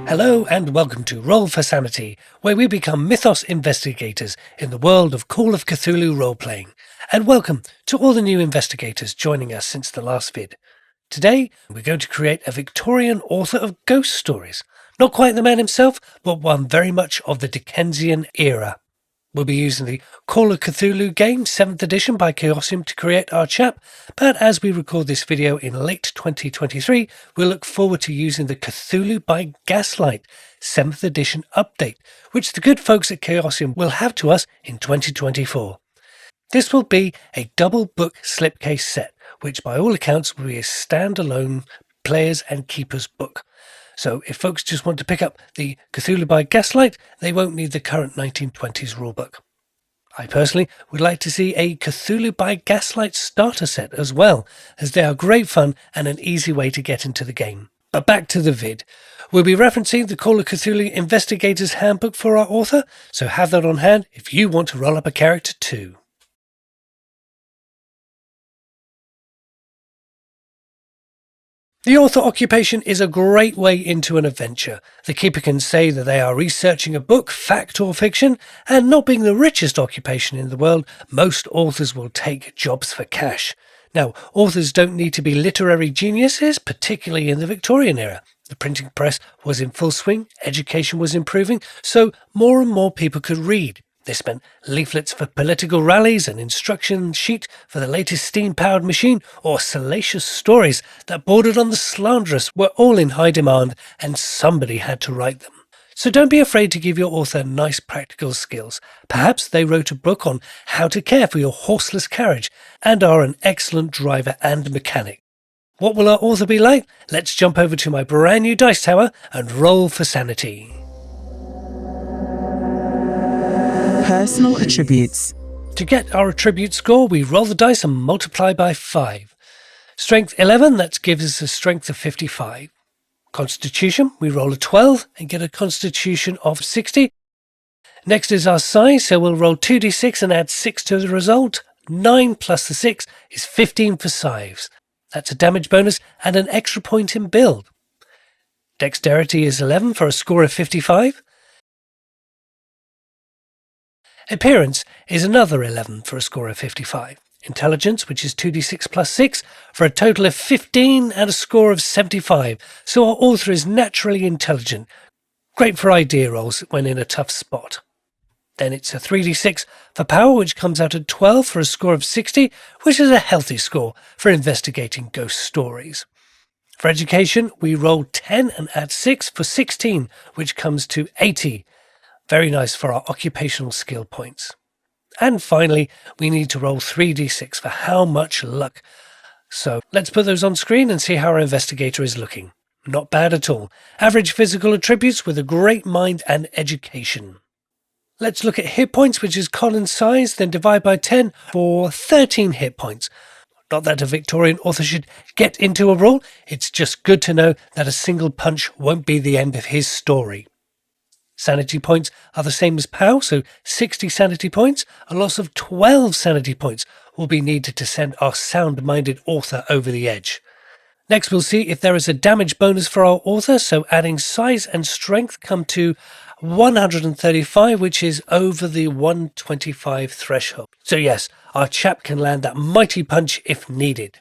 Hello and welcome to Roll for Sanity, where we become Mythos Investigators in the world of Call of Cthulhu role-playing. And welcome to all the new investigators joining us since the last vid. Today, we're going to create a Victorian author of ghost stories. Not quite the man himself, but one very much of the Dickensian era. We'll be using the Call of Cthulhu game 7th edition by Chaosium to create our chap, but as we record this video in late 2023, we'll look forward to using the Cthulhu by Gaslight 7th edition update, which the good folks at Chaosium will have to us in 2024. This will be a double book slipcase set, which by all accounts will be a standalone players and keepers book. So if folks just want to pick up the Cthulhu by Gaslight, they won't need the current 1920s rulebook. I personally would like to see a Cthulhu by Gaslight starter set as well, as they are great fun and an easy way to get into the game. But back to the vid. We'll be referencing the Call of Cthulhu Investigators Handbook for our author, so have that on hand if you want to roll up a character too. The author occupation is a great way into an adventure. The keeper can say that they are researching a book, fact or fiction, and not being the richest occupation in the world, most authors will take jobs for cash. Now, authors don't need to be literary geniuses, particularly in the Victorian era. The printing press was in full swing, education was improving, so more and more people could read. This meant leaflets for political rallies, an instruction sheet for the latest steam-powered machine, or salacious stories that bordered on the slanderous were all in high demand, and somebody had to write them. So don't be afraid to give your author nice practical skills. Perhaps they wrote a book on how to care for your horseless carriage, and are an excellent driver and mechanic. What will our author be like? Let's jump over to my brand new dice tower and roll for sanity. Personal attributes. To get our attribute score, we roll the dice and multiply by 5. Strength 11, that gives us a strength of 55. Constitution, we roll a 12 and get a constitution of 60. Next is our size, so we'll roll 2d6 and add 6 to the result. 9 plus the 6 is 15 for size. That's a damage bonus and an extra point in build. Dexterity is 11 for a score of 55. Appearance is another 11 for a score of 55. Intelligence, which is 2d6 plus 6, for a total of 15 and a score of 75. So our author is naturally intelligent. Great for idea rolls when in a tough spot. Then it's a 3d6 for power, which comes out at 12 for a score of 60, which is a healthy score for investigating ghost stories. For education, we roll 10 and add 6 for 16, which comes to 80. Very nice for our occupational skill points. And finally, we need to roll 3d6 for how much luck. So let's put those on screen and see how our investigator is looking. Not bad at all. Average physical attributes with a great mind and education. Let's look at hit points, which is con and size, then divide by 10 for 13 hit points. Not that a Victorian author should get into a roll, it's just good to know that a single punch won't be the end of his story. Sanity points are the same as POW, so 60 sanity points. A loss of 12 sanity points will be needed to send our sound-minded author over the edge. Next, we'll see if there is a damage bonus for our author, so adding size and strength come to 135, which is over the 125 threshold. So yes, our chap can land that mighty punch if needed.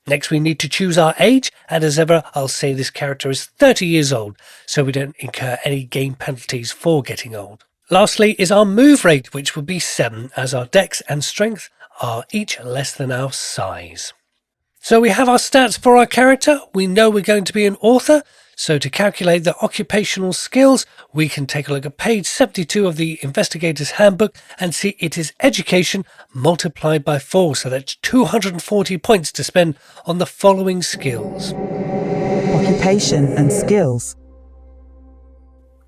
Next, we need to choose our age, and as ever, I'll say this character is 30 years old, so we don't incur any game penalties for getting old. Lastly is our move rate, which will be 7, as our dex and strength are each less than our size. So we have our stats for our character. We know we're going to be an author, so to calculate the occupational skills, we can take a look at page 72 of the Investigator's Handbook and see it is education multiplied by 4, so that's 240 points to spend on the following skills. Occupation and skills.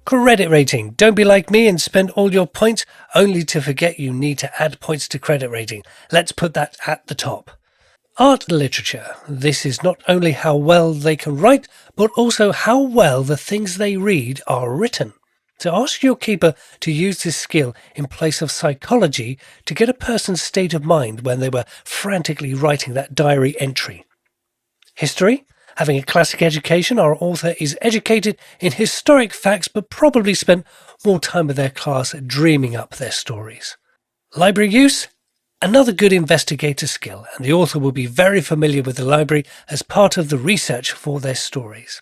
Credit rating. Don't be like me and spend all your points only to forget you need to add points to credit rating. Let's put that at the top. Art and literature. This is not only how well they can write, but also how well the things they read are written. So ask your keeper to use this skill in place of psychology to get a person's state of mind when they were frantically writing that diary entry. History. Having a classic education, our author is educated in historic facts but probably spent more time with their class dreaming up their stories. Library use? Another good investigator skill, and the author will be very familiar with the library as part of the research for their stories.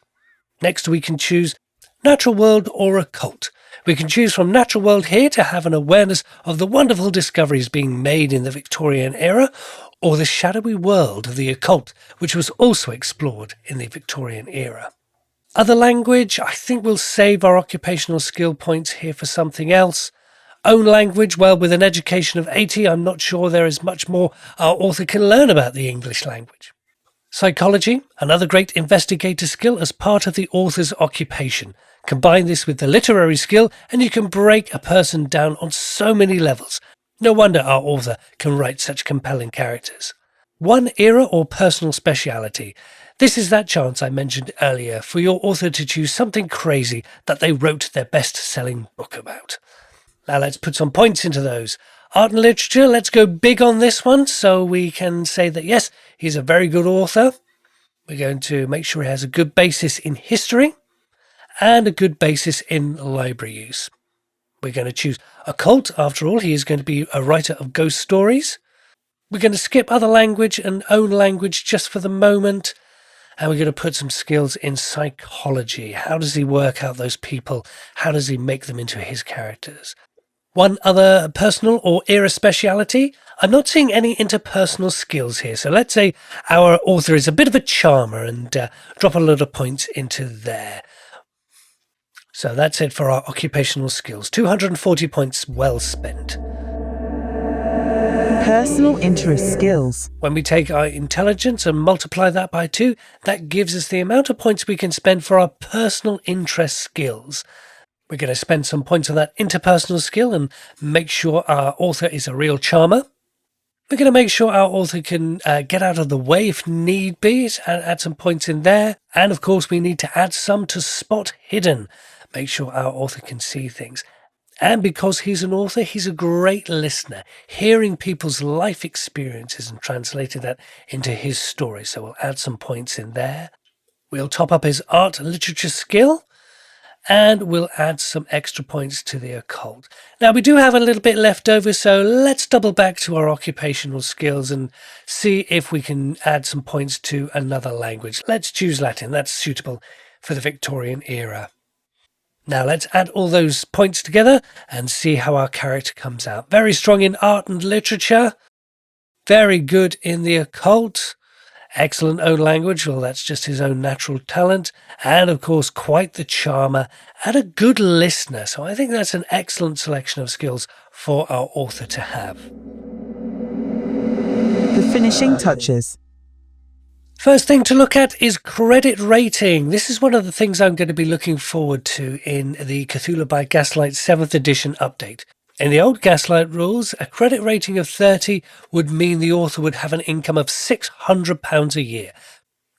Next, we can choose natural world or occult. We can choose from natural world here to have an awareness of the wonderful discoveries being made in the Victorian era, or the shadowy world of the occult, which was also explored in the Victorian era. Other language, I think we'll save our occupational skill points here for something else. Own language, well, with an education of 80, I'm not sure there is much more our author can learn about the English language. Psychology, another great investigator skill as part of the author's occupation. Combine this with the literary skill and you can break a person down on so many levels. No wonder our author can write such compelling characters. One era or personal speciality. This is that chance I mentioned earlier for your author to choose something crazy that they wrote their best-selling book about. Now let's put some points into those. Art and literature, let's go big on this one so we can say that yes, he's a very good author. We're going to make sure he has a good basis in history and a good basis in library use. We're going to choose occult. After all, he is going to be a writer of ghost stories. We're going to skip other language and own language just for the moment. And we're going to put some skills in psychology. How does he work out those people? How does he make them into his characters? One other personal or era speciality. I'm not seeing any interpersonal skills here. So let's say our author is a bit of a charmer and drop a lot of points into there. So that's it for our occupational skills. 240 points well spent. Personal interest skills. When we take our intelligence and multiply that by 2, that gives us the amount of points we can spend for our personal interest skills. We're going to spend some points on that interpersonal skill and make sure our author is a real charmer. We're going to make sure our author can get out of the way if need be, and add some points in there. And of course, we need to add some to spot hidden. Make sure our author can see things. And because he's an author, he's a great listener, hearing people's life experiences and translating that into his story. So we'll add some points in there. We'll top up his art and literature skill. And we'll add some extra points to the occult. Now, we do have a little bit left over, so let's double back to our occupational skills and see if we can add some points to another language. Let's choose Latin. That's suitable for the Victorian era. Now, let's add all those points together and see how our character comes out. Very strong in art and literature. Very good in the occult. Excellent own language, well, that's just his own natural talent, and of course quite the charmer and a good listener. So I think that's an excellent selection of skills for our author to have. The finishing touches. First thing to look at is credit rating. This is one of the things I'm going to be looking forward to in the Cthulhu by Gaslight 7th edition update. In the old Gaslight rules, a credit rating of 30 would mean the author would have an income of £600 a year.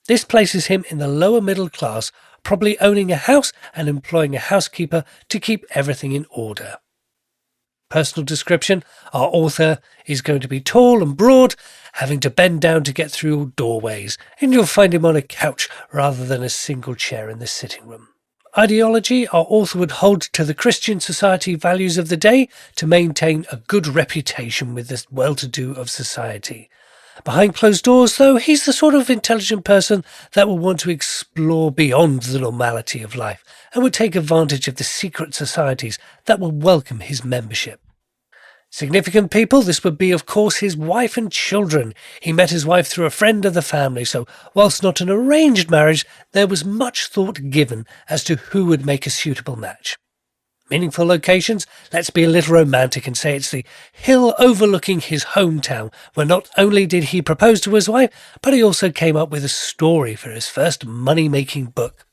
This places him in the lower middle class, probably owning a house and employing a housekeeper to keep everything in order. Personal description, our author is going to be tall and broad, having to bend down to get through doorways, and you'll find him on a couch rather than a single chair in the sitting room. Ideology, our author would hold to the Christian society values of the day to maintain a good reputation with the well-to-do of society. Behind closed doors, though, he's the sort of intelligent person that will want to explore beyond the normality of life and would take advantage of the secret societies that will welcome his membership. Significant people, this would be, of course, his wife and children. He met his wife through a friend of the family, so whilst not an arranged marriage, there was much thought given as to who would make a suitable match. Meaningful locations, let's be a little romantic and say it's the hill overlooking his hometown, where not only did he propose to his wife, but he also came up with a story for his first money-making book.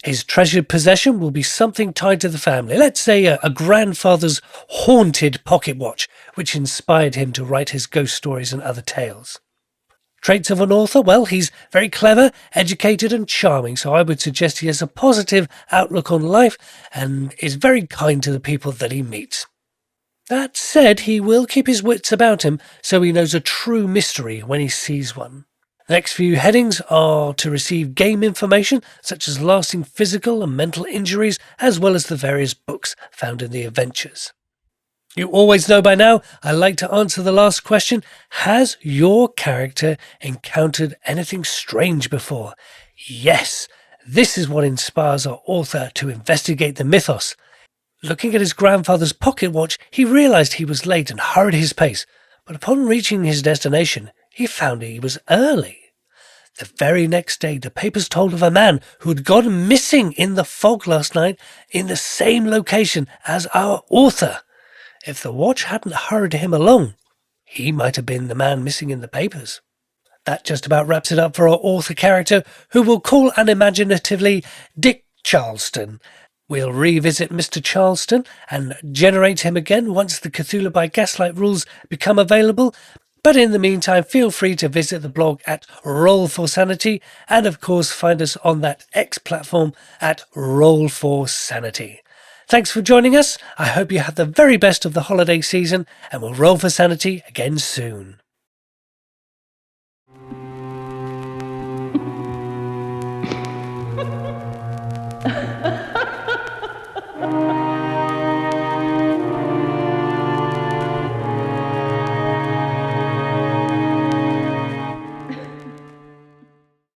His treasured possession will be something tied to the family. Let's say a grandfather's haunted pocket watch, which inspired him to write his ghost stories and other tales. Traits of an author? Well, he's very clever, educated and charming, so I would suggest he has a positive outlook on life and is very kind to the people that he meets. That said, he will keep his wits about him so he knows a true mystery when he sees one. The next few headings are to receive game information, such as lasting physical and mental injuries, as well as the various books found in the adventures. You always know by now, I like to answer the last question. Has your character encountered anything strange before? Yes, this is what inspires our author to investigate the mythos. Looking at his grandfather's pocket watch, he realized he was late and hurried his pace, but upon reaching his destination, he found he was early. The very next day, the papers told of a man who had gone missing in the fog last night in the same location as our author. If the watch hadn't hurried him along, he might have been the man missing in the papers. That just about wraps it up for our author character, who we'll call unimaginatively Dick Charleston. We'll revisit Mr. Charleston and generate him again once the Cthulhu by Gaslight rules become available. But in the meantime, feel free to visit the blog at Roll for Sanity, and of course find us on that X platform at Roll for Sanity. Thanks for joining us. I hope you have the very best of the holiday season, and we'll roll for sanity again soon.